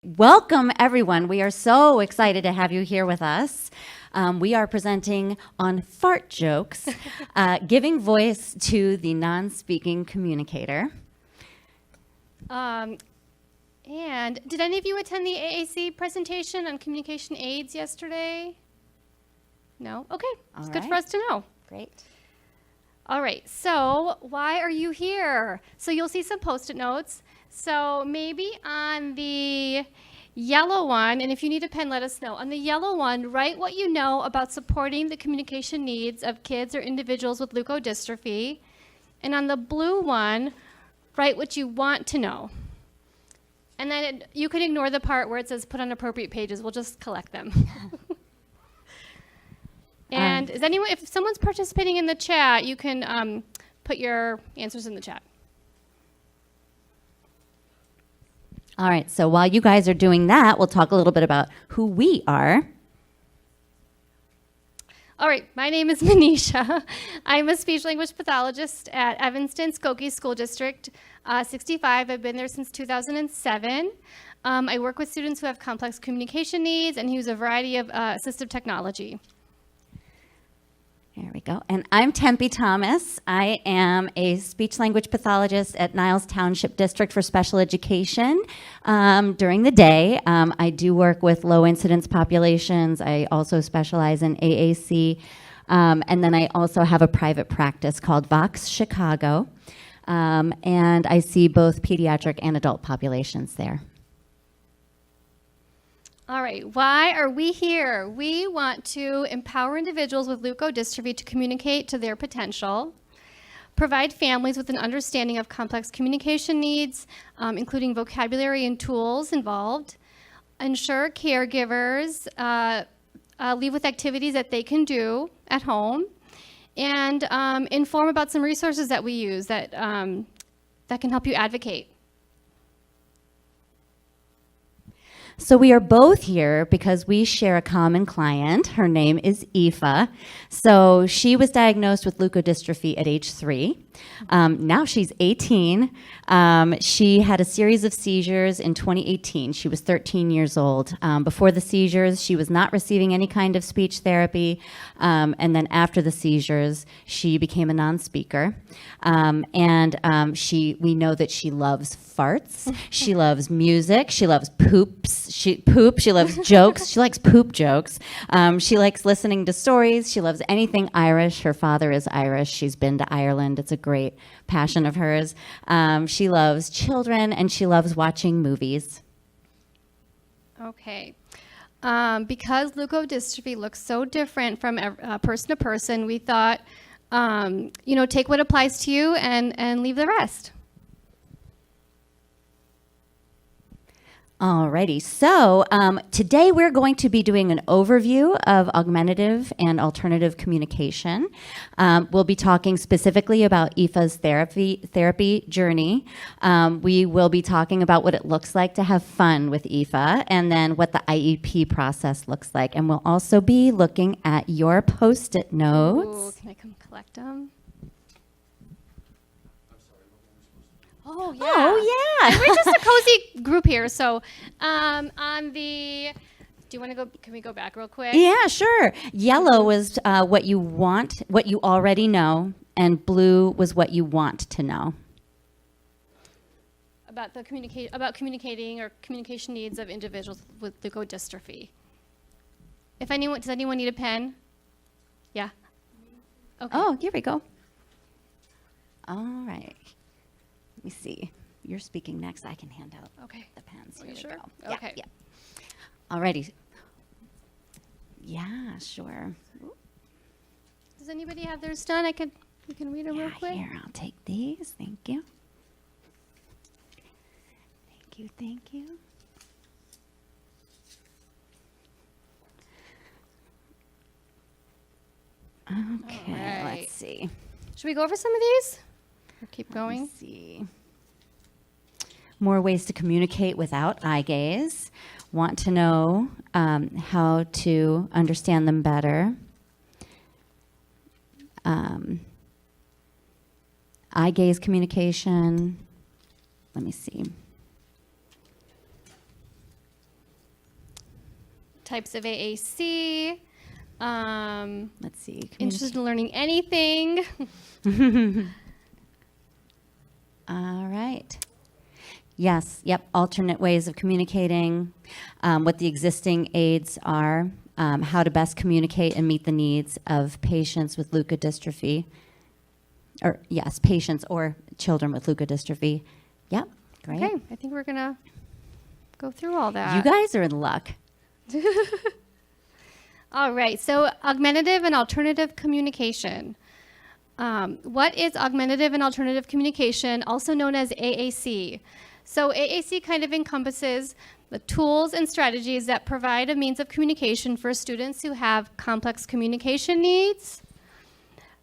Welcome, everyone. We are so excited to have you here with us. We are presenting on fart jokes, giving voice to the non-speaking communicator. And did any of you attend the AAC presentation on communication aids yesterday? No? Okay, it's good for us to know. Great. All right, so why are you here? So you'll see some Post-it notes. So maybe on the yellow one, and if you need a pen, let us know. On the yellow one, write what you know about supporting the communication needs of kids or individuals with leukodystrophy. And on the blue one, write what you want to know. And then you can ignore the part where it says put on appropriate pages. We'll just collect them. And is anyone, if someone's participating in the chat, you can put your answers in the chat. All right, so while you guys are doing that, we'll talk a little bit about who we are. All right, my name is Manisha. I'm a speech-language pathologist at Evanston Skokie School District 65. I've been there since 2007. I work with students who have complex communication needs and use a variety of assistive technology. There we go. And I'm Tempe Thomas. I am a speech-language pathologist at Niles Township District for Special Education. During the day, I do work with low-incidence populations. I also specialize in AAC. And then I also have a private practice called Vox Chicago. And I see both pediatric and adult populations there. All right, why are we here? We want to empower individuals with leukodystrophy to communicate to their potential, provide families with an understanding of complex communication needs, including vocabulary and tools involved, ensure caregivers leave with activities that they can do at home, and inform about some resources that we use that can help you advocate. So we are both here because we share a common client. Her name is Aoife. So she was diagnosed with leukodystrophy at age 3. Now she's 18. She had a series of seizures in 2018. She was 13 years old. Before the seizures, she was not receiving any kind of speech therapy. And then after the seizures, she became a non-speaker. We know that she loves farts. She loves music. She loves poops. She loves jokes. She likes poop jokes. She likes listening to stories. She loves anything Irish. Her father is Irish. She's been to Ireland. It's a great passion of hers. She loves children, and she loves watching movies. Okay. Because leukodystrophy looks so different from person to person, we thought, take what applies to you and leave the rest. Alrighty, so today we're going to be doing an overview of augmentative and alternative communication. We'll be talking specifically about Aoife's therapy journey. We will be talking about what it looks like to have fun with Aoife, and then what the IEP process looks like. And we'll also be looking at your Post-it notes. Ooh, can I come collect them? Oh, yeah. Oh, yeah. We're just a cozy group here. So on the, do you want to go, can we go back real quick? Yeah, sure. Yellow was what you want, what you already know, and blue was what you want to know. About communicating or communication needs of individuals with leukodystrophy. Does anyone need a pen? Yeah. Okay. Oh, here we go. All right. Let me see. You're speaking next. I can hand out the pens. Are you sure? Go. Okay. Yeah. Alrighty. Yeah, sure. Does anybody have theirs done? We can read them real quick. Here, I'll take these. Thank you. Thank you. Okay, right. Let's see. Should we go over some of these? Or keep going? Let's see. More ways to communicate without eye gaze. Want to know how to understand them better. Eye gaze communication. Let me see. types of AAC. Let's see. Interested in learning anything. All right. Yes, yep, alternate ways of communicating, what the existing aids are, how to best communicate and meet the needs of patients with leukodystrophy. Or, yes, patients or children with leukodystrophy. Yep, great. Okay, I think we're going to go through all that. You guys are in luck. All right, so augmentative and alternative communication. What is augmentative and alternative communication, also known as AAC? So AAC kind of encompasses the tools and strategies that provide a means of communication for students who have complex communication needs,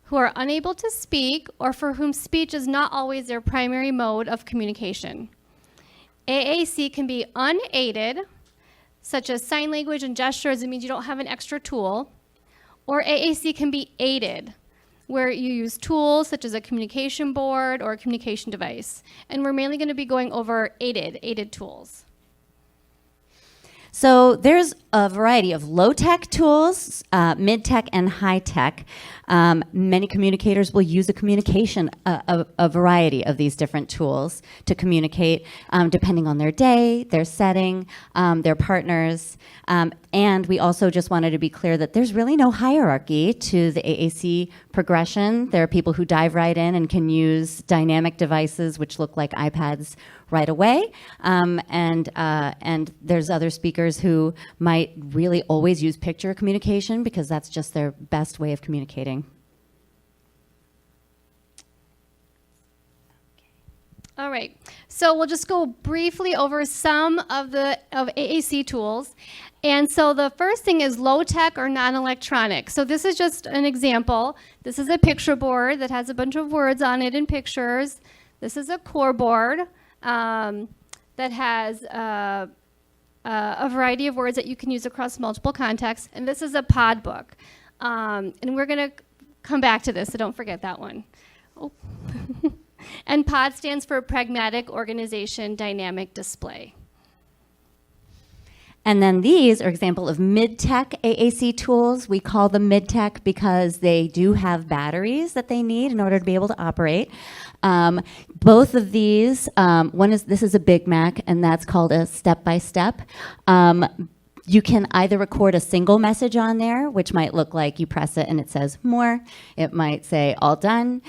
who are unable to speak, or for whom speech is not always their primary mode of communication. AAC can be unaided, such as sign language and gestures. It means you don't have an extra tool. Or AAC can be aided, where you use tools such as a communication board or a communication device. And we're mainly going to be going over aided tools. So there's a variety of low-tech tools, mid-tech, and high-tech. Many communicators will use a variety of these different tools to communicate, depending on their day, their setting, their partners. And we also just wanted to be clear that there's really no hierarchy to the AAC progression. There are people who dive right in and can use dynamic devices, which look like iPads, right away. And there's other speakers who might really always use picture communication because that's just their best way of communicating. All right, so we'll just go briefly over some of AAC tools. And so the first thing is low-tech or non-electronic. So this is just an example. This is a picture board that has a bunch of words on it and pictures. This is a core board that has a variety of words that you can use across multiple contexts. And this is a pod book. And we're going to come back to this, so don't forget that one. Oh. And POD stands for Pragmatic Organization Dynamic Display. And then these are example of mid-tech AAC tools. We call them mid-tech because they do have batteries that they need in order to be able to operate. Both of these, this is a Big Mac, and that's called a step-by-step. You can either record a single message on there, which might look like you press it and it says more. It might say all done.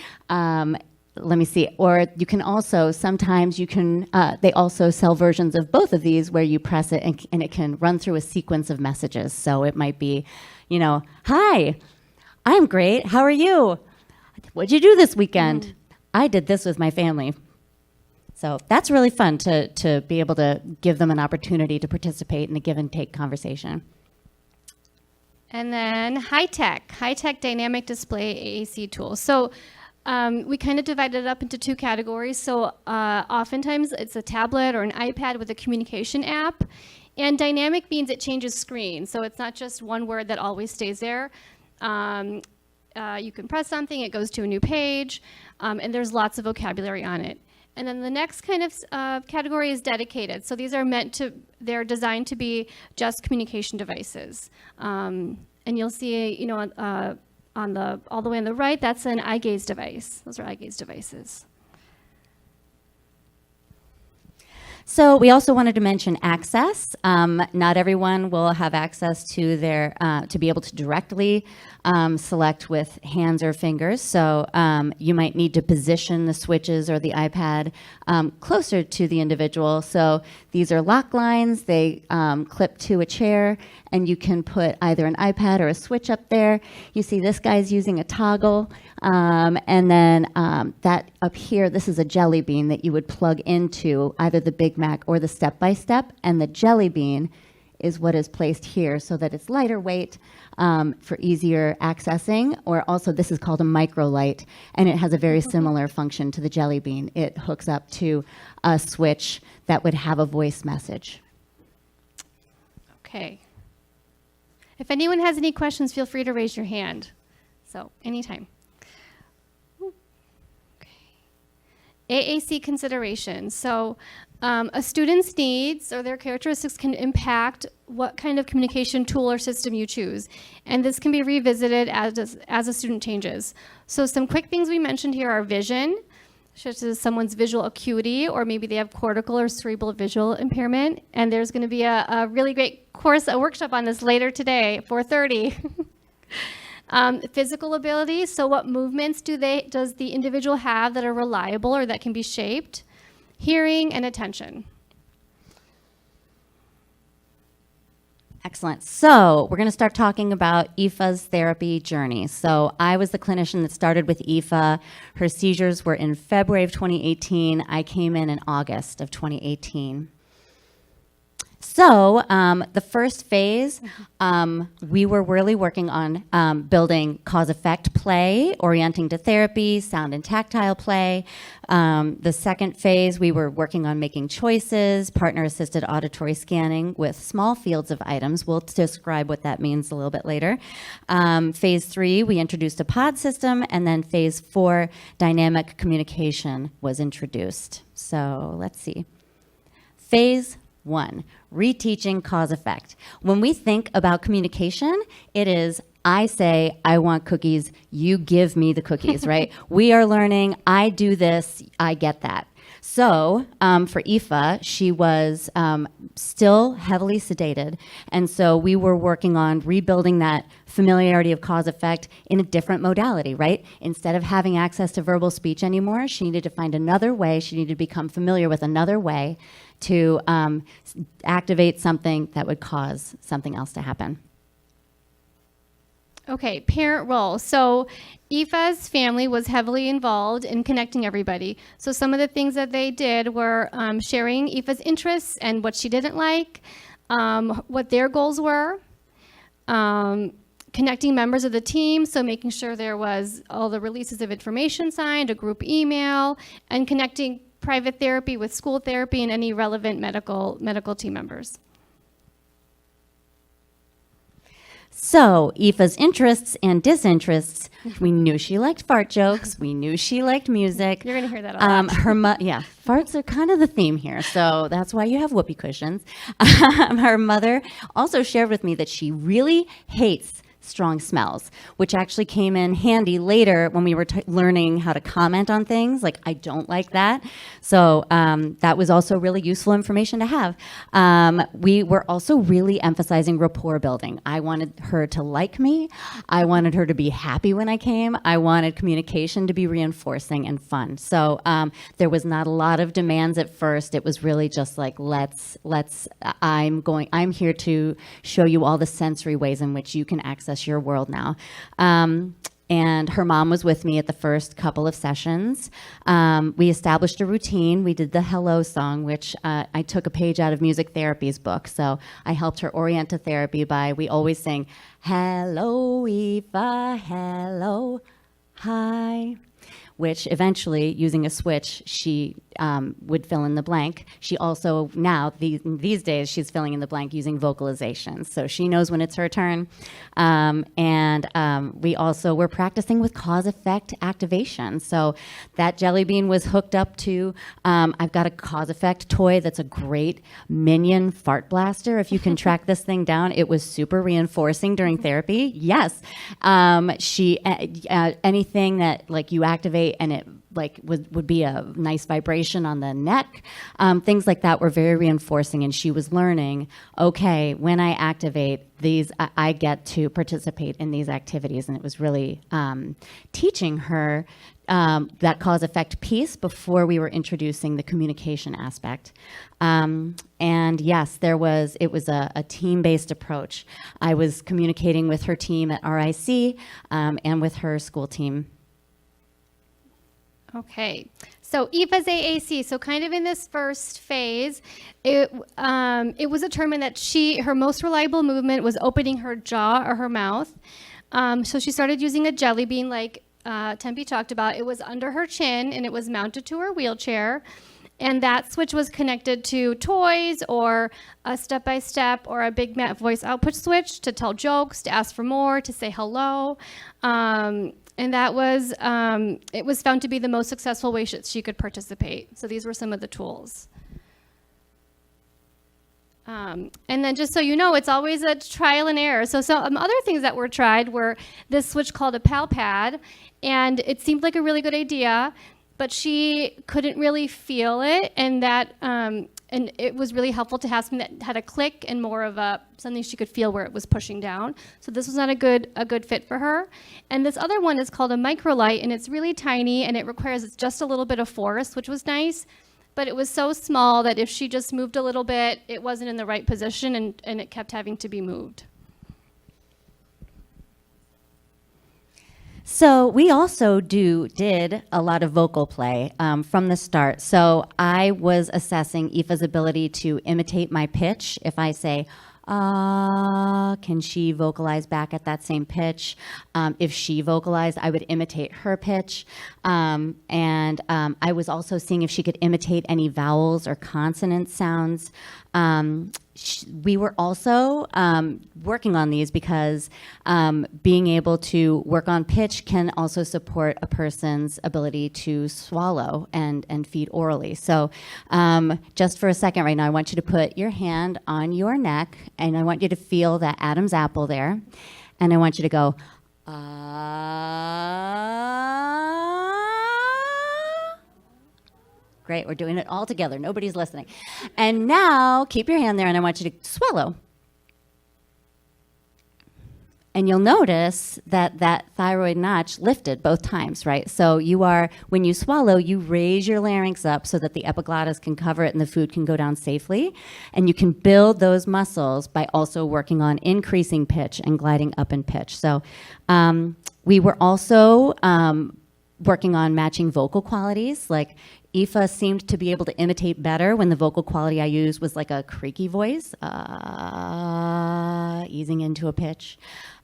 Let me see. Or you can also, sometimes you can, they also sell versions of both of these where you press it and it can run through a sequence of messages. So it might be, hi, I'm great. How are you? What'd you do this weekend? I did this with my family. So that's really fun to be able to give them an opportunity to participate in a give and take conversation. And then high-tech dynamic display AAC tools. So we kind of divided it up into two categories. So oftentimes it's a tablet or an iPad with a communication app. And dynamic means it changes screen. So it's not just one word that always stays there. You can press something, it goes to a new page, and there's lots of vocabulary on it. And then the next kind of category is dedicated. So these are they're designed to be just communication devices. And you'll see, all the way on the right, that's an eye gaze device. Those are eye gaze devices. So we also wanted to mention access. Not everyone will have access to to be able to directly select with hands or fingers. So you might need to position the switches or the iPad closer to the individual. So these are lock lines. They clip to a chair, and you can put either an iPad or a switch up there. You see this guy's using a toggle. And then that up here, this is a jelly bean that you would plug into either the Big Mac or the step-by-step. And the jelly bean is what is placed here so that it's lighter weight for easier accessing. Or also, this is called a micro light, and it has a very similar function to the jelly bean. It hooks up to a switch that would have a voice message. Okay. If anyone has any questions, feel free to raise your hand. So, anytime. AAC considerations. So A student's needs or their characteristics can impact what kind of communication tool or system you choose. And this can be revisited as a student changes. So some quick things we mentioned here are vision, such as someone's visual acuity, or maybe they have cortical or cerebral visual impairment. And there's going to be a really great course, a workshop on this later today at 4:30. Physical ability, so what movements does the individual have that are reliable or that can be shaped? Hearing and attention. Excellent. So we're going to start talking about Aoife's therapy journey. So I was the clinician that started with Aoife. Her seizures were in February of 2018. I came in August of 2018. So the first phase, we were really working on building cause-effect play, orienting to therapy, sound and tactile play. The second phase, we were working on making choices, partner-assisted auditory scanning with small fields of items. We'll describe what that means a little bit later. Phase 3, we introduced a pod system, and then phase 4, dynamic communication was introduced. So let's see. Phase 1, reteaching cause effect. When we think about communication, it is I say, I want cookies, you give me the cookies, right? We are learning, I do this, I get that. So for Aoife, she was still heavily sedated. And so we were working on rebuilding that familiarity of cause effect in a different modality, right? Instead of having access to verbal speech anymore, she needed to find another way. She needed to become familiar with another way to activate something that would cause something else to happen. Okay, parent role. So Aoife's family was heavily involved in connecting everybody. So some of the things that they did were sharing Aoife's interests and what she didn't like, what their goals were, connecting members of the team, so making sure there was all the releases of information signed, a group email, and connecting private therapy with school therapy and any relevant medical team members. So Aoife's interests and disinterests, we knew she liked fart jokes. We knew she liked music. You're going to hear that a lot. Yeah, farts are kind of the theme here. So that's why you have whoopee cushions. Her mother also shared with me that she really hates strong smells, which actually came in handy later when we were learning how to comment on things. Like, I don't like that. So that was also really useful information to have. We were also really emphasizing rapport building. I wanted her to like me. I wanted her to be happy when I came. I wanted communication to be reinforcing and fun. So there was not a lot of demands at first. It was really just like, I'm here to show you all the sensory ways in which you can access your world now. And her mom was with me at the first couple of sessions. We established a routine. We did the hello song, which I took a page out of music therapy's book. So I helped her orient to therapy we always sing, hello, Aoife, hello, hi. Which eventually, using a switch, she would fill in the blank. She also, now, these days, she's filling in the blank using vocalizations. So she knows when it's her turn. We also were practicing with cause-effect activation. So that jelly bean was hooked up to, I've got a cause-effect toy that's a great minion fart blaster. If you can track this thing down, it was super reinforcing during therapy. Yes. Anything that like you activate and it like would be a nice vibration on the neck. Things like that were very reinforcing, and she was learning, okay, when I activate these, I get to participate in these activities, and it was really teaching her that cause-effect piece before we were introducing the communication aspect. And yes, it was a team-based approach. I was communicating with her team at RIC and with her school team. Okay, so Aoife's AAC. So kind of in this first phase, it was determined that her most reliable movement was opening her jaw or her mouth. So she started using a jelly bean like Tempe talked about. It was under her chin and it was mounted to her wheelchair. And that switch was connected to toys or a step-by-step or a big voice output switch to tell jokes, to ask for more, to say hello. And that was, it was found to be the most successful way she could participate. So these were some of the tools. And then just so you know, it's always a trial and error. So some other things that were tried were this switch called a pal pad, and it seemed like a really good idea, but she couldn't really feel it, and that and it was really helpful to have something that had a click and more of a something she could feel where it was pushing down. So this was not a good fit for her. And this other one is called a microlight, and it's really tiny, and it requires just a little bit of force, which was nice. But it was so small that if she just moved a little bit, it wasn't in the right position, and it kept having to be moved. So we also did a lot of vocal play from the start. So I was assessing Aoife's ability to imitate my pitch. If I say, can she vocalize back at that same pitch? If she vocalized, I would imitate her pitch. And I was also seeing if she could imitate any vowels or consonant sounds. We were also working on these because being able to work on pitch can also support a person's ability to swallow and feed orally. So just for a second right now, I want you to put your hand on your neck, and I want you to feel that Adam's apple there. And I want you to go, Great, we're doing it all together. Nobody's listening. And now, keep your hand there, and I want you to swallow. And you'll notice that that thyroid notch lifted both times, right? So when you swallow, you raise your larynx up so that the epiglottis can cover it and the food can go down safely. And you can build those muscles by also working on increasing pitch and gliding up in pitch. So we were also working on matching vocal qualities. Like Aoife seemed to be able to imitate better when the vocal quality I used was like a creaky voice, easing into a pitch.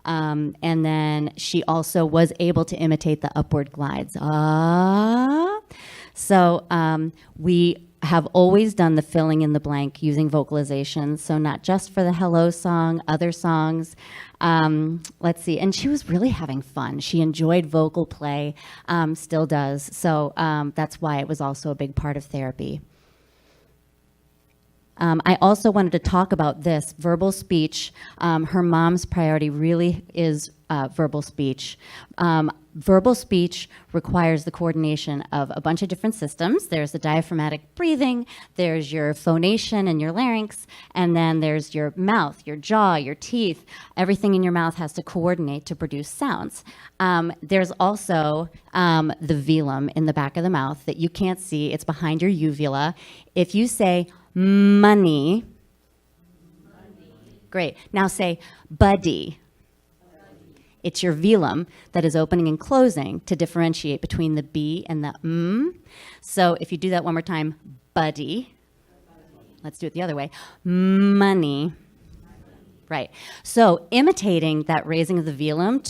And then she also was able to imitate the upward glides. So we have always done the filling in the blank using vocalizations. So not just for the hello song, other songs. Let's see. And she was really having fun. She enjoyed vocal play, still does. So that's why it was also a big part of therapy. I also wanted to talk about this, verbal speech. Her mom's priority really is verbal speech. Verbal speech requires the coordination of a bunch of different systems. There's the diaphragmatic breathing, there's your phonation and your larynx, and then there's your mouth, your jaw, your teeth. Everything in your mouth has to coordinate to produce sounds. There's also the velum in the back of the mouth that you can't see. It's behind your uvula. If you say money. Great. Now say buddy. It's your velum that is opening and closing to differentiate between the B and the M. So if you do that one more time, buddy. Let's do it the other way. Money. Right. So imitating that raising of the velum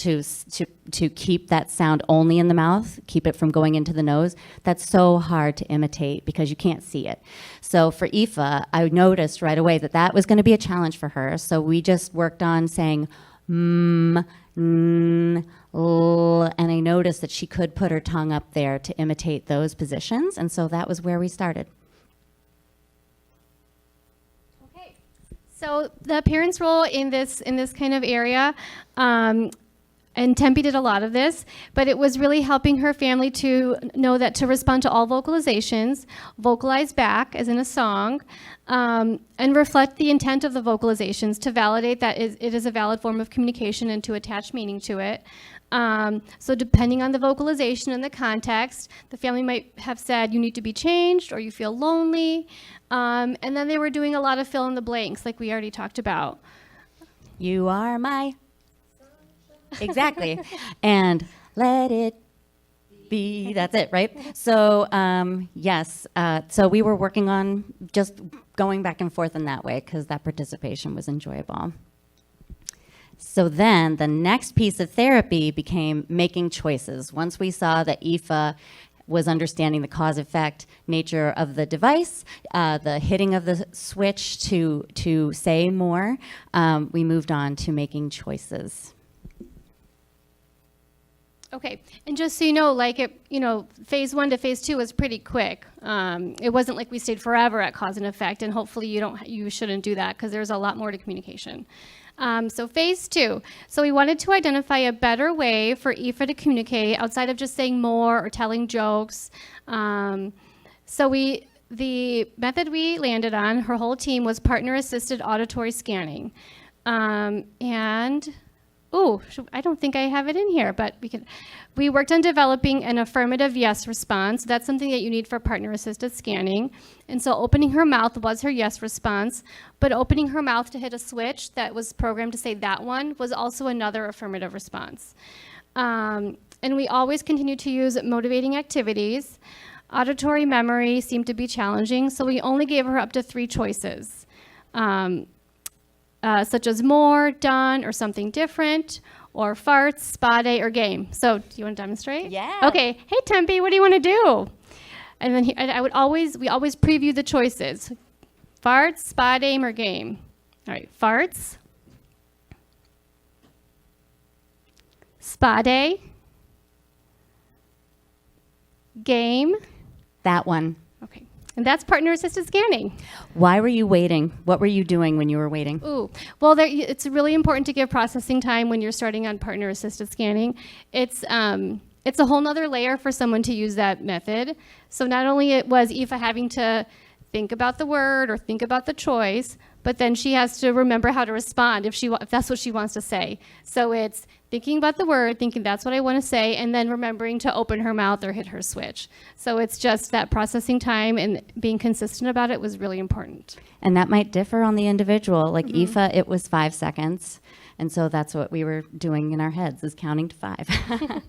to keep that sound only in the mouth, keep it from going into the nose, that's so hard to imitate because you can't see it. So for Aoife, I noticed right away that that was going to be a challenge for her. So we just worked on saying l, and I noticed that she could put her tongue up there to imitate those positions, and so that was where we started. So the parents' role in this kind of area, and Tempe did a lot of this, but it was really helping her family to know that to respond to all vocalizations, vocalize back as in a song, and reflect the intent of the vocalizations to validate that it is a valid form of communication and to attach meaning to it. So depending on the vocalization and the context, the family might have said, you need to be changed, or you feel lonely. And then they were doing a lot of fill in the blanks, like we already talked about. You are my... Exactly. And let it be. That's it, right? So, yes. So we were working on just going back and forth in that way because that participation was enjoyable. So then the next piece of therapy became making choices. Once we saw that Aoife was understanding the cause-effect nature of the device, the hitting of the switch to say more, we moved on to making choices. Okay, and just so you know, like phase 1 to phase 2 was pretty quick. It wasn't like we stayed forever at cause and effect, and hopefully you shouldn't do that because there's a lot more to communication. So phase 2. So we wanted to identify a better way for Aoife to communicate outside of just saying more or telling jokes. The method we landed on, her whole team, was partner-assisted auditory scanning. I don't think I have it in here, but we worked on developing an affirmative yes response. That's something that you need for partner-assisted scanning. And so opening her mouth was her yes response, but opening her mouth to hit a switch that was programmed to say that one was also another affirmative response. And we always continue to use motivating activities. Auditory memory seemed to be challenging, so we only gave her up to 3 choices. Such as more, done, or something different, or farts, spa day, or game. So, do you want to demonstrate? Yeah. Okay. Hey, Tempe, what do you want to do? And then we always preview the choices: farts, spa day, or game. All right, farts, spa day, game. That one. Okay. And that's partner-assisted scanning. Why were you waiting? What were you doing when you were waiting? Ooh, well, it's really important to give processing time when you're starting on partner-assisted scanning. It's a whole nother layer for someone to use that method. So not only it was Aoife having to think about the word or think about the choice, but then she has to remember how to respond if that's what she wants to say. So it's thinking about the word, thinking that's what I want to say, and then remembering to open her mouth or hit her switch. So it's just that processing time and being consistent about it was really important. And that might differ on the individual. Like Aoife, it was 5 seconds. And so that's what we were doing in our heads, is counting to 5.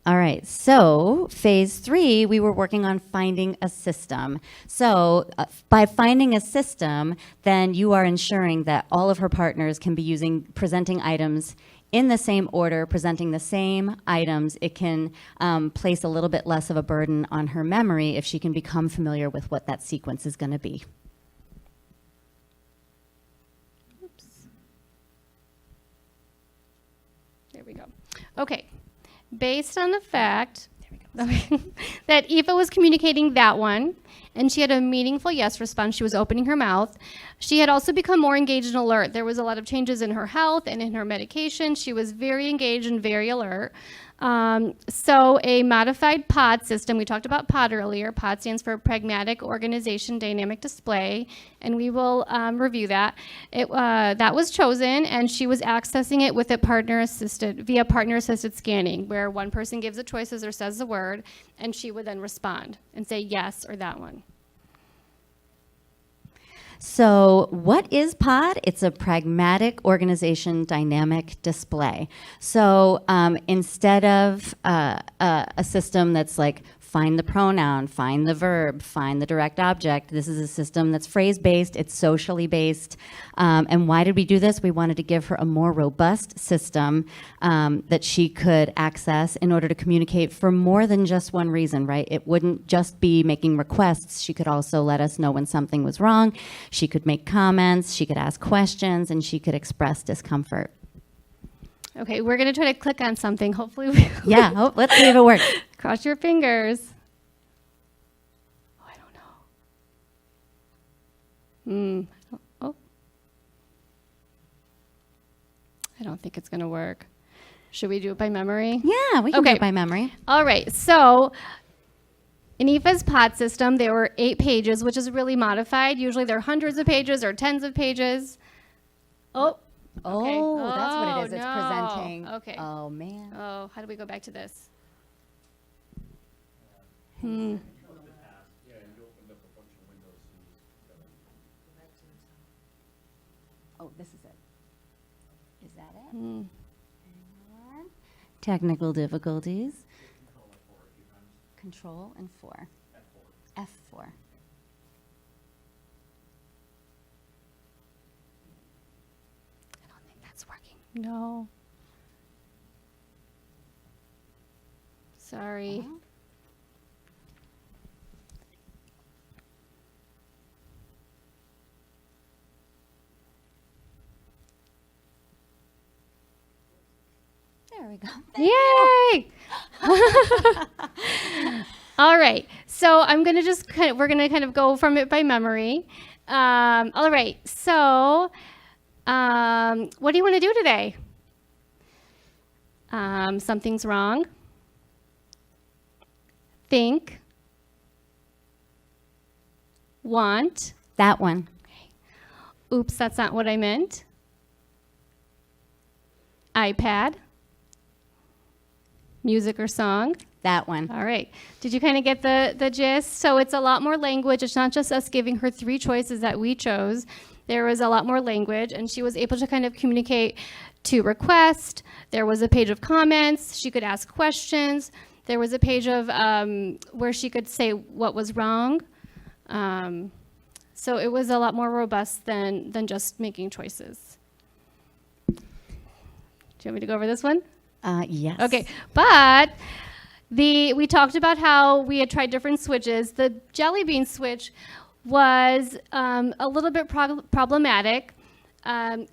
All right, so phase 3, we were working on finding a system. So by finding a system, then you are ensuring that all of her partners can be presenting items in the same order, presenting the same items. It can place a little bit less of a burden on her memory if she can become familiar with what that sequence is going to be. Oops. There we go. Okay. Based on the fact that Aoife was communicating that one, and she had a meaningful yes response, she was opening her mouth, she had also become more engaged and alert. There was a lot of changes in her health and in her medication. She was very engaged and very alert. So a modified POD system, we talked about POD earlier. POD stands for Pragmatic Organization Dynamic Display, and we will review that. That was chosen, and she was accessing it with via partner-assisted scanning, where one person gives the choices or says the word, and she would then respond and say yes or that one. So what is POD? It's a Pragmatic Organization Dynamic Display. So instead of a system that's like find the pronoun, find the verb, find the direct object, this is a system that's phrase-based, it's socially based. And why did we do this? We wanted to give her a more robust system that she could access in order to communicate for more than just one reason, right? It wouldn't just be making requests. She could also let us know when something was wrong. She could make comments, she could ask questions, and she could express discomfort. Okay, we're going to try to click on something. Hopefully Let's see if it works. Cross your fingers. Oh, I don't know. I don't think it's going to work. Should we do it by memory? Yeah, we can do it by memory. All right, so in Aoife's POD system, there were 8 pages, which is really modified. Usually there are hundreds of pages or tens of pages. Okay. Oh, that's what it is. No. It's presenting. Okay. Oh, man. Oh, how do we go back to this? Oh, this is it. Is that it? Hang on. Technical difficulties. Control and 4. F4. I don't think that's working. No. Sorry. we go. Yay! All right. So I'm going to we're going to kind of go from it by memory. All right. So what do you want to do today? Something's wrong. Think. Want. That one. Oops, that's not what I meant. iPad. Music or song. That one. All right. Did you kind of get the gist? So it's a lot more language. It's not just us giving her 3 choices that we chose. There was a lot more language, and she was able to kind of communicate to request. There was a page of comments. She could ask questions. There was a page of where she could say what was wrong. So it was a lot more robust than just making choices. Do you want me to go over this one? Yes. Okay, but we talked about how we had tried different switches. The jelly bean switch was a little bit problematic.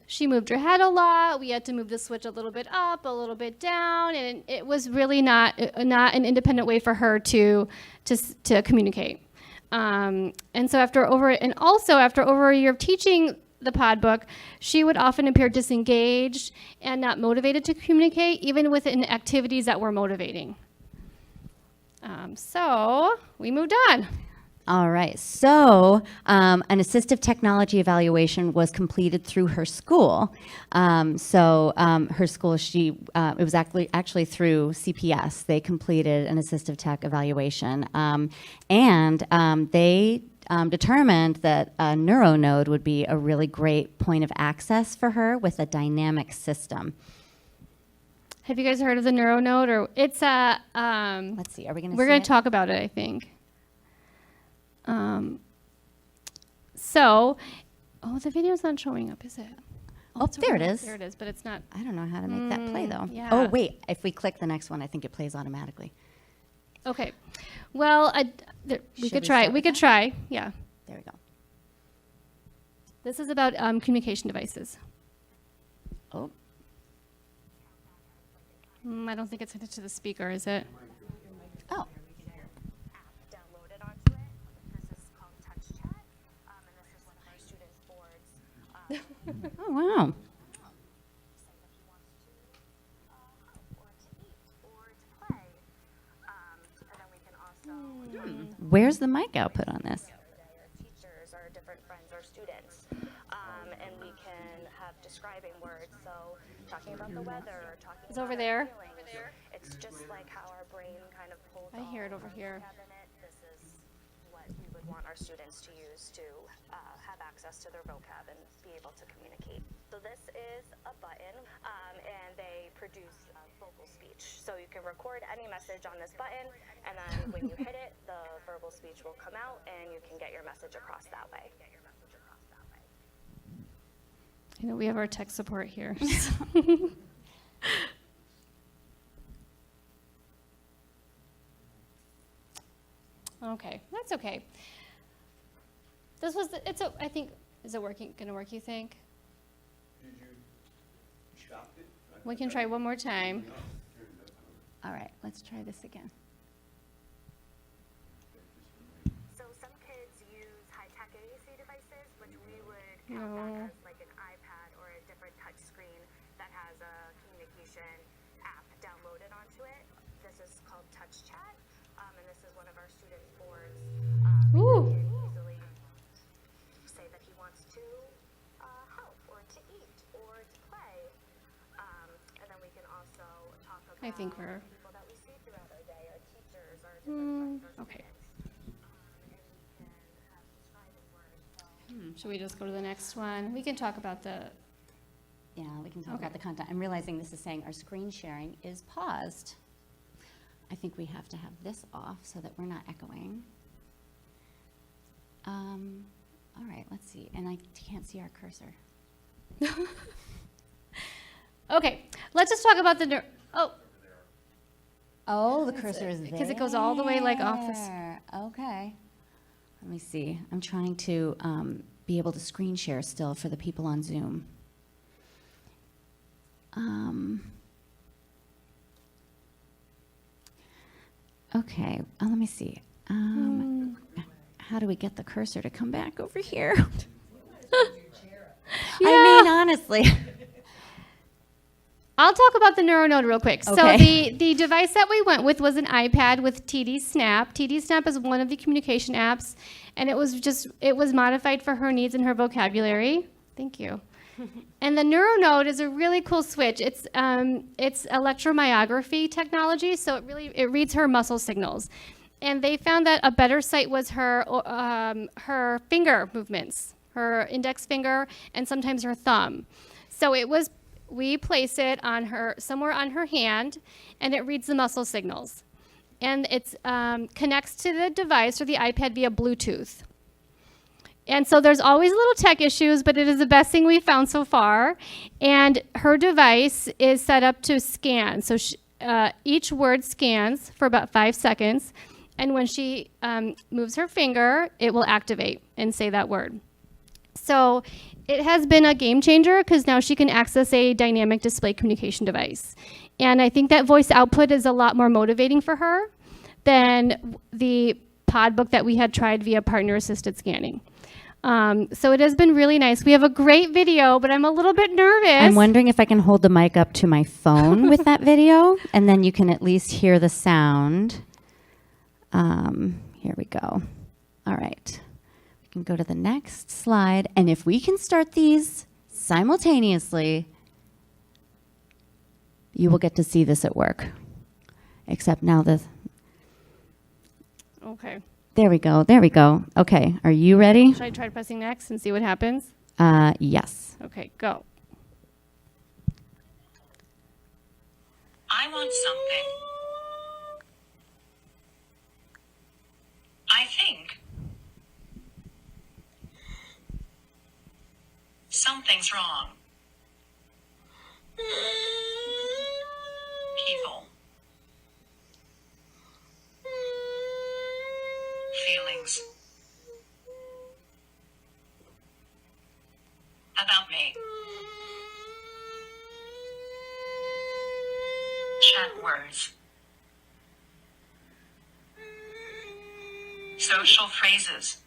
She moved her head a lot. We had to move the switch a little bit up, a little bit down, and it was really not an independent way for her to communicate. And so after over a year of teaching the pod book, she would often appear disengaged and not motivated to communicate, even within activities that were motivating. So we moved on. All right. So an assistive technology evaluation was completed through her school. Her school, it was actually through CPS. They completed an assistive tech evaluation. They determined that a NeuroNode would be a really great point of access for her with a dynamic system. Have you guys heard of the NeuroNode? Or it's a Let's see. Are we going to? We're going to talk about it, I think. The video's not showing up, is it? Oh, there it is. There it is, but it's not. I don't know how to make that play though. Yeah. Oh wait, if we click the next one, I think it plays automatically. Okay. Well, we Should could we try. start We with could that? try. Yeah. There we go. This is about communication devices. Oh, I don't think it's connected to the speaker, is it? oh. App downloaded onto it. This is called Touch Chat, and this is one of our students' boards. Oh wow. Say that he wants to help or to eat or to play, and then we can also Where's the mic output on this? our teachers, our different friends, our students, and we can have describing words. So talking about the weather, talking It's about over our there. feelings. It's just like how our brain kind of pulls. I hear it all over of here. vocab in it. This is what we would want our students to use to have access to their vocab and be able to communicate. So this is a button, and they produce vocal speech. So you can record any message on this button, and then when you hit it, the verbal speech will come out, and you can get your message across that way. You know, we have our tech support here. Okay, that's okay. This was I think, is it gonna work, you think? Did you stop it? We can try one more time. All right, let's try this again. So some kids use high-tech AAC devices, which we would count that as like an iPad or a different touch screen that has a communication app downloaded onto it. This is called Touch Chat, and this is one of our students' boards. Ooh. He can easily say that he wants to help or to eat or to play, and then we can also talk about I think we're people that we see throughout our day, our teachers, our different friends, our okay. students. Should we just go to the next one? We can talk about the. Yeah, we can talk about the content. I'm realizing this is saying our screen sharing is paused. I think we have to have this off so that we're not echoing. All right, let's see. And I can't see our cursor. Okay, let's just talk about the. Oh, the cursor is there. Because it goes all the way like off this. Okay. Let me see. I'm trying to be able to screen share still for the people on Zoom. Okay, let me see. How do we get the cursor to come back over here? I mean, honestly. I'll talk about the NeuroNode real quick. So Okay. the device that we went with was an iPad with TD Snap. TD Snap is one of the communication apps, and it was modified for her needs and her vocabulary. Thank you. And the NeuroNode is a really cool switch. It's electromyography technology, so it reads her muscle signals. And they found that a better site was her finger movements, her index finger, and sometimes her thumb. So we place it on somewhere on her hand, and it reads the muscle signals. And it connects to the device or the iPad via Bluetooth. And so there's always little tech issues, but it is the best thing we've found so far. And her device is set up to scan. So each word scans for about 5 seconds. And when she moves her finger, it will activate and say that word. So it has been a game changer because now she can access a dynamic display communication device. And I think that voice output is a lot more motivating for her than the pod book that we had tried via partner-assisted scanning. So it has been really nice. We have a great video, but I'm a little bit nervous. I'm wondering if I can hold the mic up to my phone with that video, and then you can at least hear the sound. Here we go. All right. We can go to the next slide, and if we can start these simultaneously, you will get to see this at work. Except now Okay. There we go. There we go. Okay. Are you ready? Should I try pressing next and see what happens? Yes. Okay, go. I want something. I think. Something's wrong. People. Feelings. About me. Chat words. Social phrases.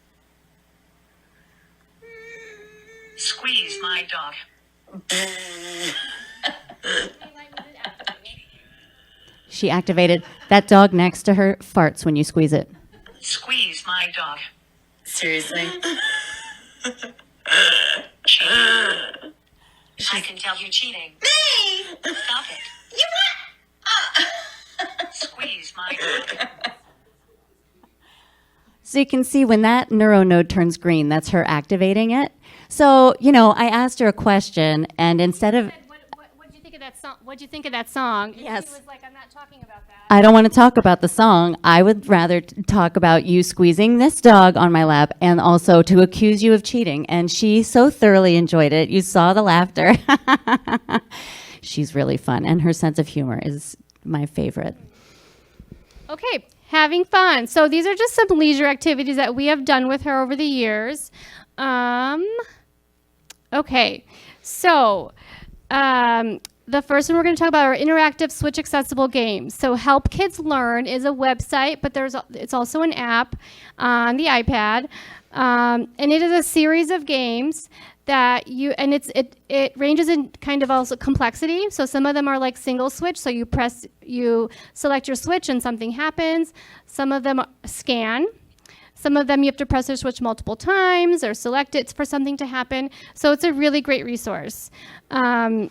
Squeeze my dog. She activated. That dog next to her farts when you squeeze it. Squeeze my dog. Seriously? Cheating. I can tell you cheating. Me! Stop it. You what? Squeeze my dog. So you can see when that NeuroNode turns green, that's her activating it. So, I asked her a question, and instead of... What did you think of that song? What did you think of that song? And Yes. she was like, I'm not talking about that. I don't want to talk about the song. I would rather talk about you squeezing this dog on my lap and also to accuse you of cheating. And she so thoroughly enjoyed it. You saw the laughter. She's really fun, and her sense of humor is my favorite. Okay, having fun. So these are just some leisure activities that we have done with her over the years. Okay, so the first one we're going to talk about are interactive Switch accessible games. So Help Kids Learn is a website, but it's also an app on the iPad, and it is a series of games that it ranges in kind of also complexity. So some of them are like single switch, so you select your switch and something happens. Some of them scan. Some of them you have to press the switch multiple times or select it for something to happen. So it's a really great resource. And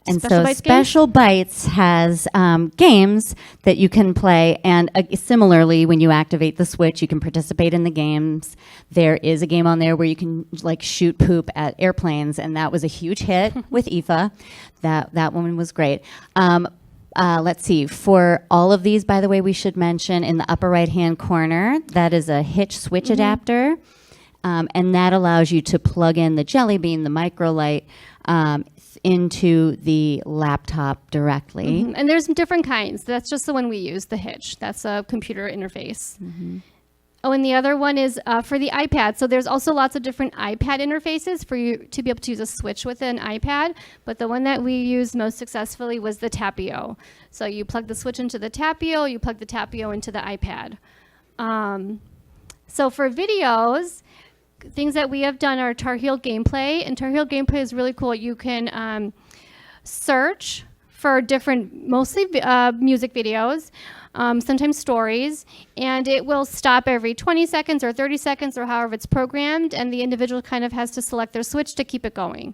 Special so Bites Special Bites has games that you can play, and similarly, when you activate the Switch, you can participate in the games. There is a game on there where you can shoot poop at airplanes, and that was a huge hit with Aoife. That one was great. Let's see. For all of these, by the way, we should mention in the upper right-hand corner, that is a Hitch Switch adapter, and that allows you to plug in the Jelly Bean, the Microlight, into the laptop directly. And there's different kinds. That's just the one we use, the Hitch. That's a computer interface. Oh, and the other one is for the iPad. So there's also lots of different iPad interfaces for you to be able to use a switch with an iPad. But the one that we used most successfully was the Tapio. So you plug the switch into the Tapio, you plug the Tapio into the iPad. So for videos, things that we have done are Tar Heel gameplay. And Tar Heel gameplay is really cool. You can search for different, mostly music videos, sometimes stories, and it will stop every 20 seconds or 30 seconds or however it's programmed, and the individual kind of has to select their switch to keep it going.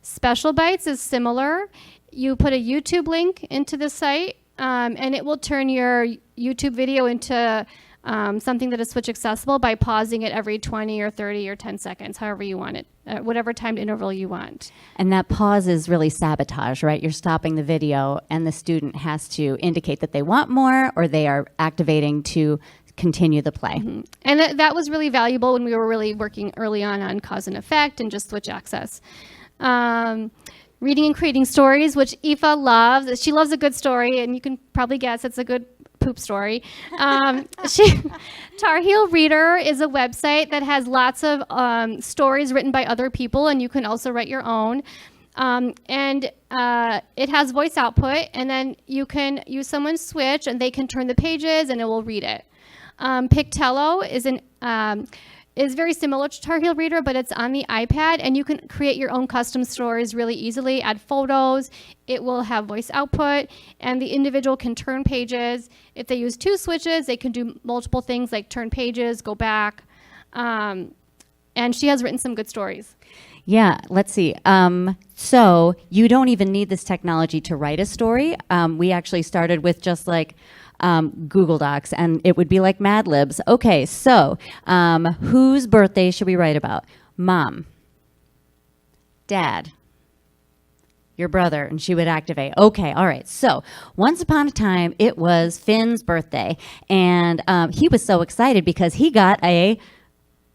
Special Bytes is similar. You put a YouTube link into the site, and it will turn your YouTube video into something that is switch accessible by pausing it every 20 or 30 or 10 seconds, however you want it, whatever timed interval you want. And that pause is really sabotage, right? You're stopping the video, and the student has to indicate that they want more, or they are activating to continue the play. Mm-hmm. And that was really valuable when we were really working early on cause and effect and just switch access. Reading and creating stories, which Aoife loves. She loves a good story, and you can probably guess it's a good poop story. Tar Heel Reader is a website that has lots of stories written by other people, and you can also write your own. And it has voice output, and then you can use someone's switch, and they can turn the pages, and it will read it. Pictello is very similar to Tar Heel Reader, but it's on the iPad, and you can create your own custom stories really easily, add photos. It will have voice output, and the individual can turn pages. If they use 2 switches, they can do multiple things like turn pages, go back. And she has written some good stories. Yeah, let's see. So you don't even need this technology to write a story. We actually started with just like Google Docs, and it would be like Mad Libs. Okay, so whose birthday should we write about? Mom, Dad, your brother, and she would activate. Okay, all right. So once upon a time, it was Finn's birthday, and he was so excited because he got a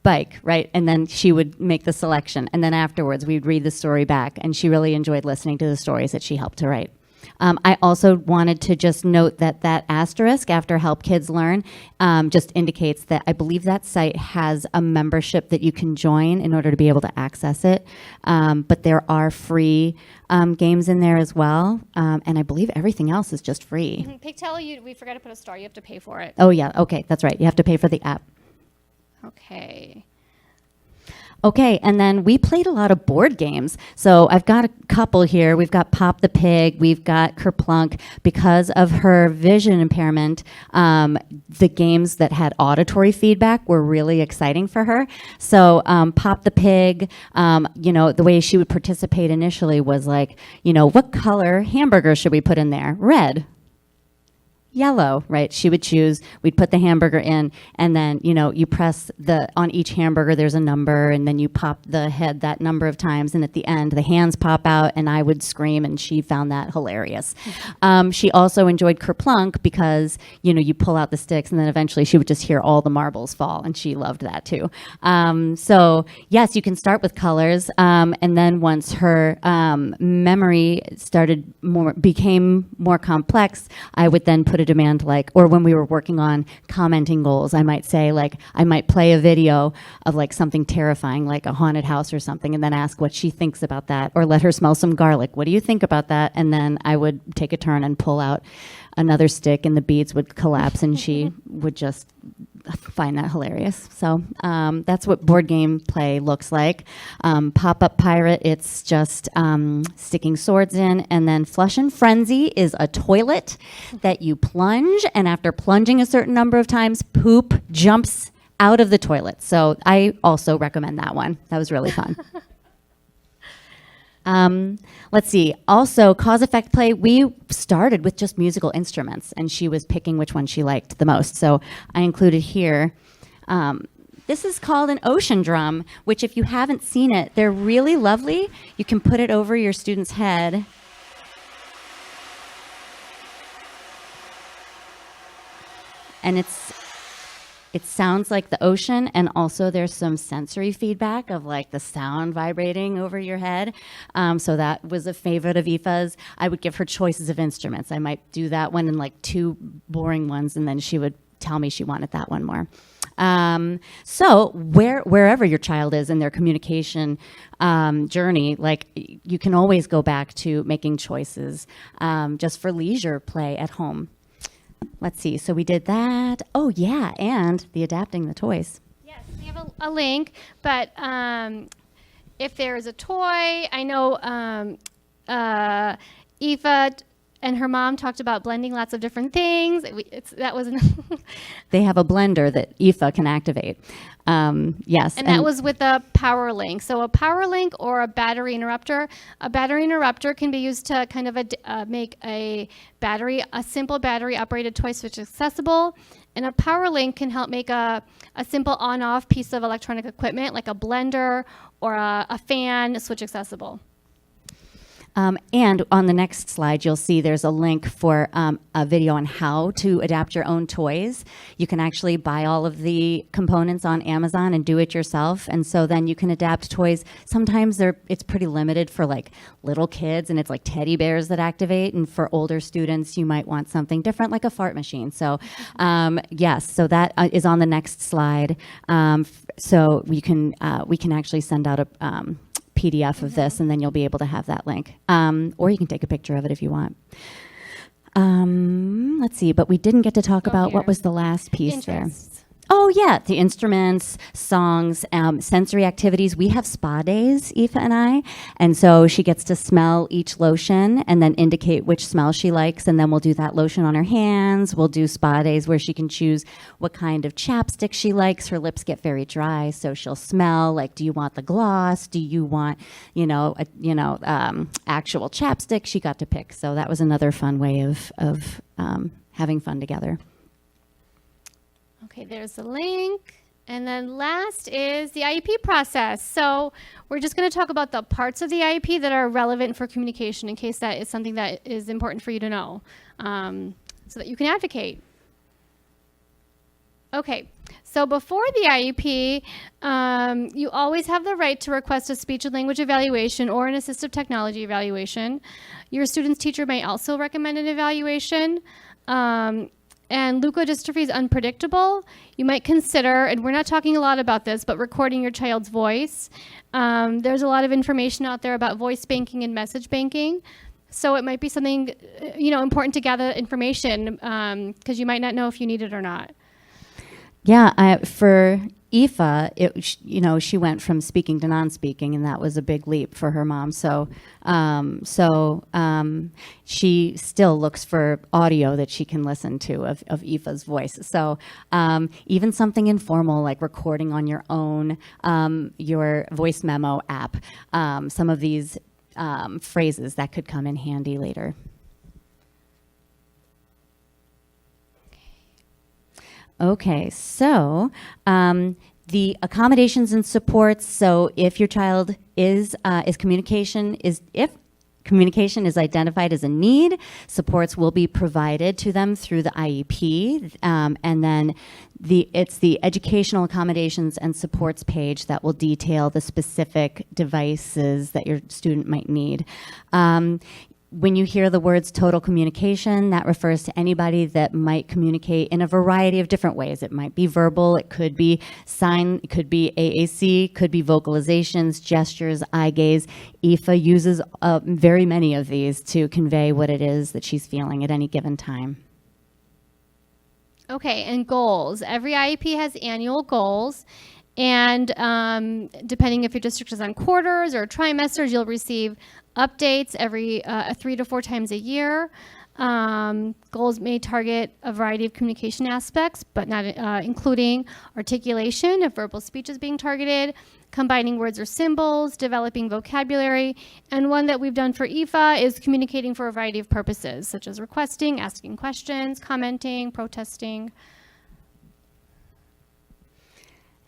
bike, right? And then she would make the selection, and then afterwards we'd read the story back, and she really enjoyed listening to the stories that she helped to write. I also wanted to just note that asterisk after Help Kids Learn just indicates that I believe that site has a membership that you can join in order to be able to access it. But there are free games in there as well. And I believe everything else is just free. Mm-hmm. Pictello, we forgot to put a star. You have to pay for it. Oh, yeah. Okay, that's right. You have to pay for the app. Okay. Okay, and then we played a lot of board games. So I've got a couple here. We've got Pop the Pig. We've got Kerplunk. Because of her vision impairment, the games that had auditory feedback were really exciting for her. So Pop the Pig, the way she would participate initially was like, what color hamburger should we put in there? Red. Yellow, right? She would choose, we'd put the hamburger in, and then, you press on each hamburger, there's a number, and then you pop the head that number of times, and at the end, the hands pop out, and I would scream, and she found that hilarious. She also enjoyed Kerplunk because, you pull out the sticks, and then eventually she would just hear all the marbles fall, and she loved that too. So, yes, you can start with colors, and then once her memory became more complex, I would then put a demand or when we were working on commenting goals, I might say I might play a video of something terrifying like a haunted house or something, and then ask what she thinks about that, or let her smell some garlic. What do you think about that? And then I would take a turn and pull out another stick, and the beads would collapse, and she would just find that hilarious. So that's what board game play looks like. Pop-up pirate, it's just sticking swords in, and then flush and frenzy is a toilet that you plunge, and after plunging a certain number of times, poop jumps out of the toilet. So I also recommend that one. That was really fun. Let's see. Also, cause effect play, we started with just musical instruments, and she was picking which one she liked the most. So I included here. This is called an ocean drum, which if you haven't seen it, they're really lovely. You can put it over your student's head. And it sounds like the ocean, and also there's some sensory feedback of the sound vibrating over your head. So that was a favorite of Aoife's. I would give her choices of instruments. I might do that one and 2 boring ones, and then she would tell me she wanted that one more. So wherever your child is in their communication journey, like you can always go back to making choices just for leisure play at home. Let's see. So we did that. Oh yeah, and the adapting the toys. Yes, we have a link, but if there is a toy, I know Aoife and her mom talked about blending lots of different things. That was They have a blender that Aoife can activate. Yes. And that was with a power link. So a power link or a battery interrupter. A battery interrupter can be used to kind of make a simple battery operated toy switch accessible. And a power link can help make a simple on-off piece of electronic equipment like a blender or a fan switch accessible. And on the next slide, you'll see there's a link for a video on how to adapt your own toys. You can actually buy all of the components on Amazon and do it yourself. And so then you can adapt toys. Sometimes it's pretty limited for like little kids, and it's like teddy bears that activate. And for older students, you might want something different, like a fart machine. So yes, so that is on the next slide. So we can actually send out a PDF of this, and then you'll be able to have that link. Or you can take a picture of it if you want. Let's see, but we didn't get to talk about what was the last piece there. Oh, yeah, the instruments, songs, sensory activities. We have spa days, Aoife and I, and so she gets to smell each lotion and then indicate which smell she likes, and then we'll do that lotion on her hands. We'll do spa days where she can choose what kind of chapstick she likes. Her lips get very dry, so she'll smell, like, do you want the gloss? Do you want, actual chapstick? She got to pick, so that was another fun way of having fun together. Okay, there's the link. And then last is the IEP process. So we're just going to talk about the parts of the IEP that are relevant for communication in case that is something that is important for you to know so that you can advocate. Okay, so before the IEP, you always have the right to request a speech and language evaluation or an assistive technology evaluation. Your student's teacher may also recommend an evaluation. And leukodystrophy is unpredictable. You might consider, and we're not talking a lot about this, but recording your child's voice. There's a lot of information out there about voice banking and message banking. So it might be something, important to gather information because you might not know if you need it or not. Yeah, for Aoife, she went from speaking to non-speaking, and that was a big leap for her mom. So she still looks for audio that she can listen to of Aoife's voice. So even something informal like recording on your own, your voice memo app, some of these phrases that could come in handy later. Okay, so the accommodations and supports. So if your child if communication is identified as a need, supports will be provided to them through the IEP, and then it's the educational accommodations and supports page that will detail the specific devices that your student might need. When you hear the words total communication, that refers to anybody that might communicate in a variety of different ways. It might be verbal, it could be sign, it could be AAC, could be vocalizations, gestures, eye gaze. Aoife uses very many of these to convey what it is that she's feeling at any given time. Okay, and goals. Every IEP has annual goals. And depending if your district is on quarters or trimesters, you'll receive updates every 3 to 4 times a year. Goals may target a variety of communication aspects, but not including articulation if verbal speech is being targeted, combining words or symbols, developing vocabulary, and one that we've done for Aoife is communicating for a variety of purposes, such as requesting, asking questions, commenting, protesting.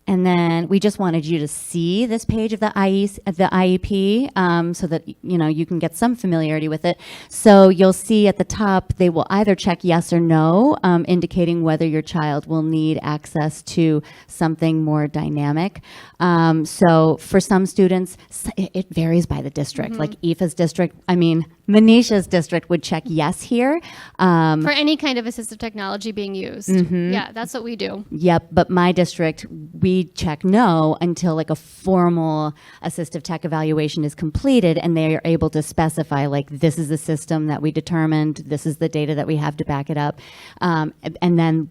And then we just wanted you to see this page of the IEP so that you can get some familiarity with it. So you'll see at the top they will either check yes or no, indicating whether your child will need access to something more dynamic. So for some students, it varies by the district. Like Aoife's district, Manisha's district would check yes here. For any kind of assistive technology being used. Yeah, that's what we do. Yep, but my district, we check no until like a formal assistive tech evaluation is completed and they are able to specify like this is the system that we determined, this is the data that we have to back it up. And then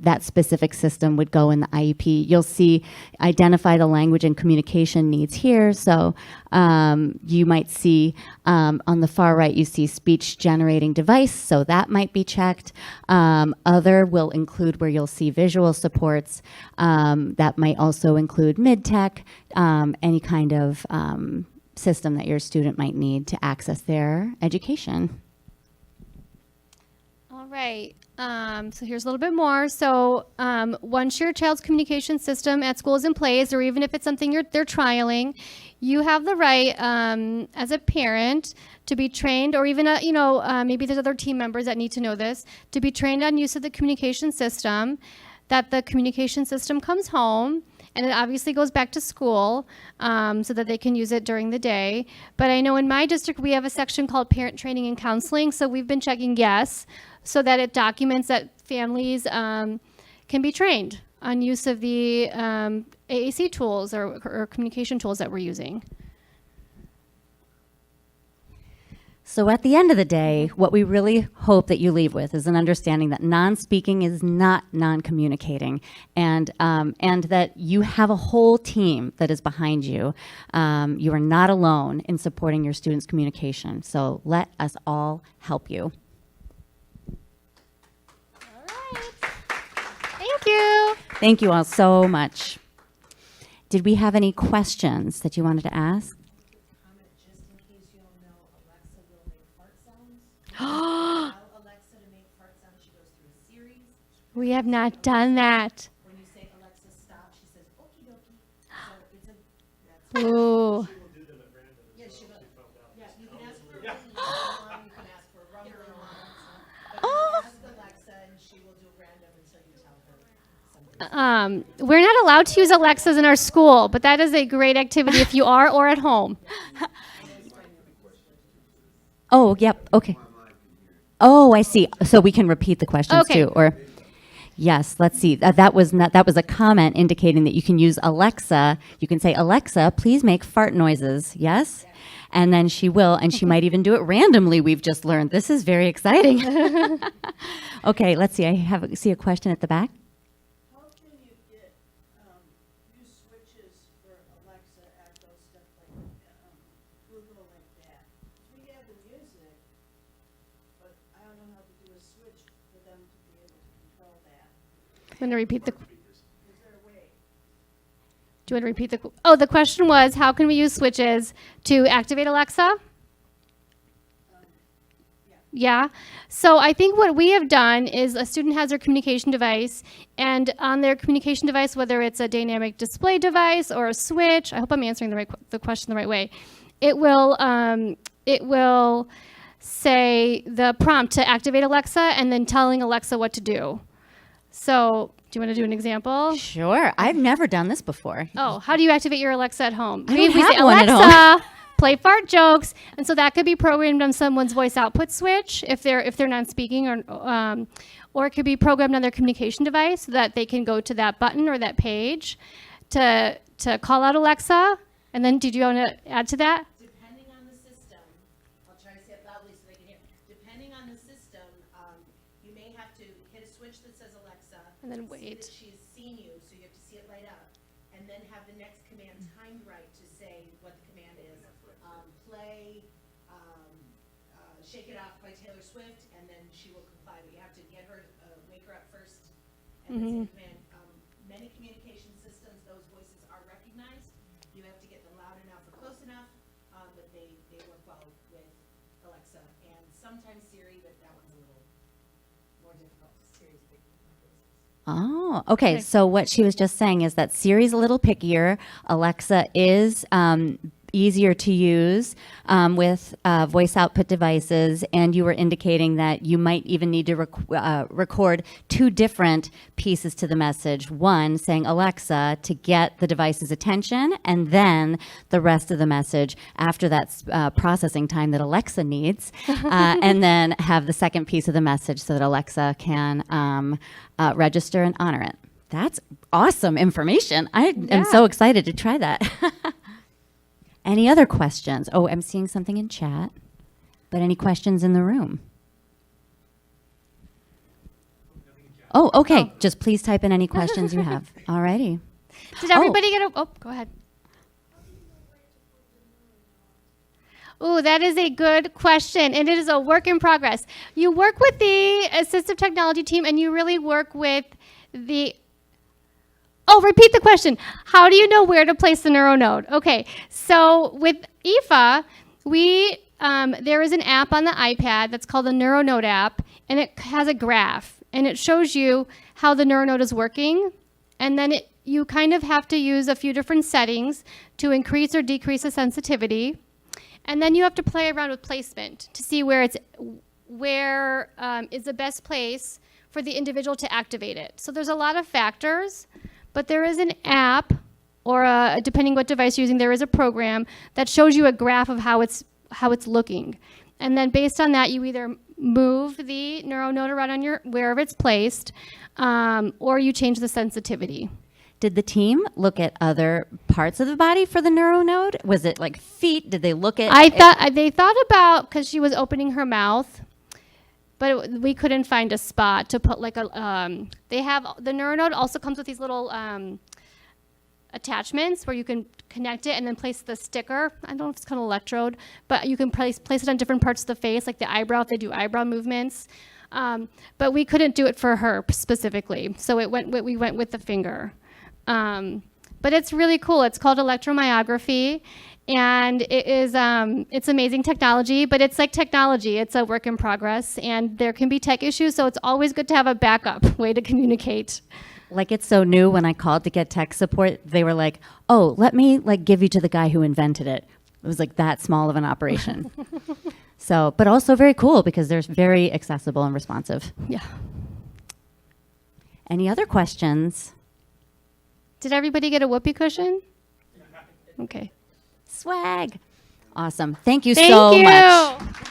that specific system would go in the IEP. You'll see identify the language and communication needs here. So you might see on the far right, you see speech generating device. So that might be checked. Other will include where you'll see visual supports. That might also include mid-tech, any kind of system that your student might need to access their education. All right. So here's a little bit more. So once your child's communication system at school is in place, or even if it's something they're trialing, you have the right as a parent to be trained, or even maybe there's other team members that need to know this, to be trained on use of the communication system. That the communication system comes home. And it obviously goes back to school so that they can use it during the day. But I know in my district, we have a section called Parent Training and Counseling. So we've been checking yes, so that it documents that families can be trained on use of the AAC tools or communication tools that we're using. So at the end of the day, what we really hope that you leave with is an understanding that non-speaking is not non-communicating, and that you have a whole team that is behind you. You are not alone in supporting your students' communication. So let us all help you. All right. Thank you. Thank you all so much. Did we have any questions that you wanted to ask? Just in case you don't know, Alexa will make fart sounds. Allow Alexa to make fart sounds. She goes through a series. We have not done that. When you say Alexa stop, she says okie dokie. So that's Ooh. yeah, she will. Yeah, you can ask for a ringing alarm, you can ask for a rumbling alarm. But you ask Alexa and she will do random until you tell her something. We're not allowed to use Alexas in our school, but that is a great activity if you are or at home. Oh, yep. Okay. Oh, I see. So we can repeat the questions Okay. too, or yes. Let's see. That was a comment indicating that you can use Alexa. You can say, Alexa, please make fart noises. Yes, and then she will, and she might even do it randomly. We've just learned. This is very exciting. Okay. Let's see. I see a question at the back. How can you get, use switches for Alexa, Echo, stuff like, Google like that? We have the music, but I don't know how to do a switch for them to be able to control that. I'm going to repeat the. Is there a way? Do you want to repeat the? Oh, the question was, how can we use switches to activate Alexa? Yeah. So I think what we have done is a student has their communication device, and on their communication device, whether it's a dynamic display device or a switch, I hope I'm answering the question the right way. It will say the prompt to activate Alexa, and then telling Alexa what to do. So, do you want to do an example? Sure. I've never done this before. Oh, how do you activate your Alexa at home? I don't We have say, one at Alexa, play fart jokes, and so that could be programmed on someone's voice output switch if they're non-speaking, or it could be programmed on their communication device so that they can go to that button or that page to call out Alexa. And then, did you want to add to that? Depending on the system, I'll try to say it loudly so they can hear. Depending on the system, you may have to hit a switch that says Alexa. And then see wait. that she's seen you, so you have to see it light up. And then have the next command timed right to say what the command is. Play Shake It Off by Taylor Swift, and then she will comply. But you have to get her, wake her up first, and then say the command. Many communication systems, those voices are recognized. You have to get them loud enough or close enough, but they work well with Alexa and sometimes Siri, but that one's a little more difficult. Siri's big. Oh, okay. So what she was just saying is that Siri's a little pickier. Alexa is easier to use with voice output devices, and you were indicating that you might even need to record two different pieces to the message. One saying Alexa to get the device's attention, and then the rest of the message after that processing time that Alexa needs, and then have the second piece of the message so that Alexa can register and honor it. That's awesome information. I am so excited to try that. Any other questions? Oh, I'm seeing something in chat. But any questions in the room? Oh, okay. Just please type in any questions you have. All righty. Did everybody get a... Oh, go ahead. Oh, that is a good question, and it is a work in progress. You work with the assistive technology team, and you really work with the... Oh, repeat the question. How do you know where to place the neuronode? Okay, so with IFA, there is an app on the iPad that's called the neuronode app, and it has a graph, and it shows you how the neuronode is working, and then you kind of have to use a few different settings to increase or decrease the sensitivity, and then you have to play around with placement to see where is the best place for the individual to activate it. So there's a lot of factors. But there is an app, or depending what device you're using, there is a program that shows you a graph of how it's looking. And then based on that, you either move the neuronode around on wherever it's placed, or you change the sensitivity. Did the team look at other parts of the body for the neuronode? Was it like feet? Did they look at... They thought about, because she was opening her mouth, but we couldn't find a spot to put like a, they have, the neuronode also comes with these little attachments where you can connect it and then place the sticker. I don't know if it's called an electrode, but you can place it on different parts of the face, like the eyebrow, if they do eyebrow movements. But we couldn't do it for her specifically, so we went with the finger. But it's really cool. It's called electromyography. And it is, it's amazing technology, but it's like technology. It's a work in progress, and there can be tech issues, so it's always good to have a backup way to communicate. Like, it's so new. When I called to get tech support, they were like, oh, let me give you to the guy who invented it. It was like that small of an operation. So, but also very cool because they're very accessible and responsive. Yeah. Any other questions? Did everybody get a whoopee cushion? Okay. Swag. Awesome. Thank you so much.